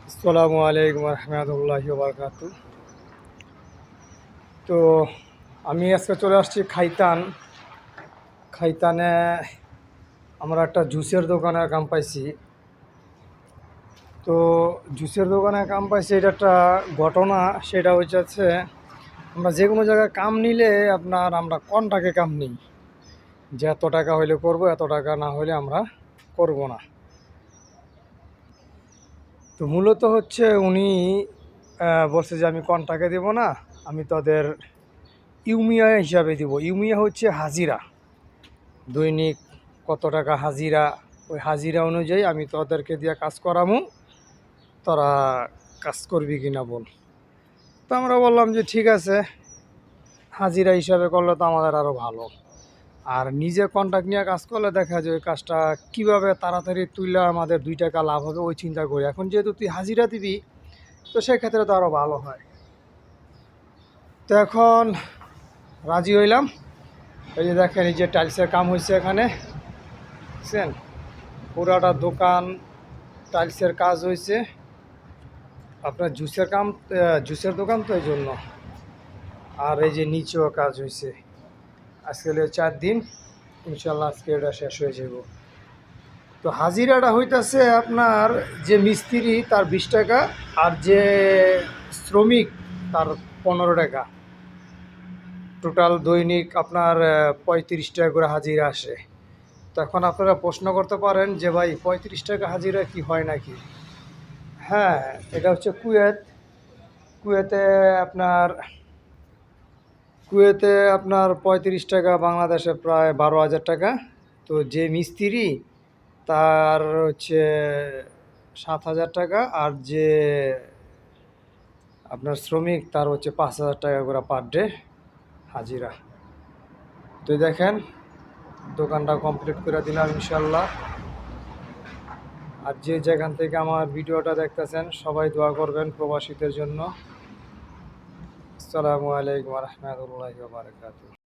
আসসালামু আলাইকুম রহমতুল্লাহি বারকাতু। তো আমি আজকে চলে আসছি খাইতানে। আমরা একটা জুসের দোকানে কাম পাইছি। তো জুসের দোকানে কাম পাইছি, এটা একটা ঘটনা। সেটা হচ্ছে আমরা যে কোনো জায়গায় কাম নিলে আমরা কন্টাকে কাম নিই, যে এত টাকা হইলে করব, এত টাকা না হইলে আমরা করব না। তো মূলত উনি বলছে যে আমি কন্টাকে দেব না, আমি তাদের ইউমিয়া হিসাবে দিব। ইউমিয়া হচ্ছে হাজিরা, দৈনিক কত টাকা হাজিরা, ওই হাজিরা অনুযায়ী আমি তোদেরকে দিয়ে কাজ করামু, তোরা কাজ করবি কিনা বল। তো আমরা বললাম যে ঠিক আছে, হাজিরা হিসাবে করলে তো আমাদের আরও ভালো। আর নিজে কন্ট্রাক্ট নিয়ে কাজ করলে দেখা যায় ওই কাজটা কীভাবে তাড়াতাড়ি তুললে আমাদের 2 টাকা লাভ হবে ওই চিন্তা করি। এখন যেহেতু তুই হাজিরা দিবি, তো সেক্ষেত্রে তো আরও ভালো হয়। তো এখন রাজি হইলাম। এই যে দেখেন, এই যে টাইলসের কাম হয়েছে এখানে, বুঝছেন, পুরাটা দোকান টাইলসের কাজ হয়েছে। আপনার জুসের দোকান তো এই জন্য। আর এই যে নিচেও কাজ হয়েছে। আজকে 4 দিন, ইনশাল্লাহ আজকে এটা শেষ হয়ে যাব। তো হাজিরাটা হইতেছে আপনার, যে মিস্ত্রি তার 20 টাকা, আর যে শ্রমিক তার 15 টাকা। টোটাল দৈনিক আপনার 35 টাকা করে হাজিরা আসে। তো এখন আপনারা প্রশ্ন করতে পারেন যে ভাই 35 টাকা হাজিরা কি হয় নাকি? হ্যাঁ, এটা হচ্ছে কুয়েত। কুয়েতে আপনার কুয়েতে 35 টাকা, বাংলাদেশে প্রায় 12,000 টাকা। তো যে মিস্ত্রি তার 7,000 টাকা, আর যে আপনার শ্রমিক তার 5,000 টাকা করে পার ডে হাজিরা। তো দেখেন, দোকানটা কমপ্লিট করে দিলাম ইনশাল্লাহ। আর যে যেখান থেকে আমার ভিডিওটা দেখতেছেন সবাই দোয়া করবেন প্রবাসীদের জন্য। আসসালামু আলাইকুম রহমতুল্লাহি ওয়া বারাকাতুহু।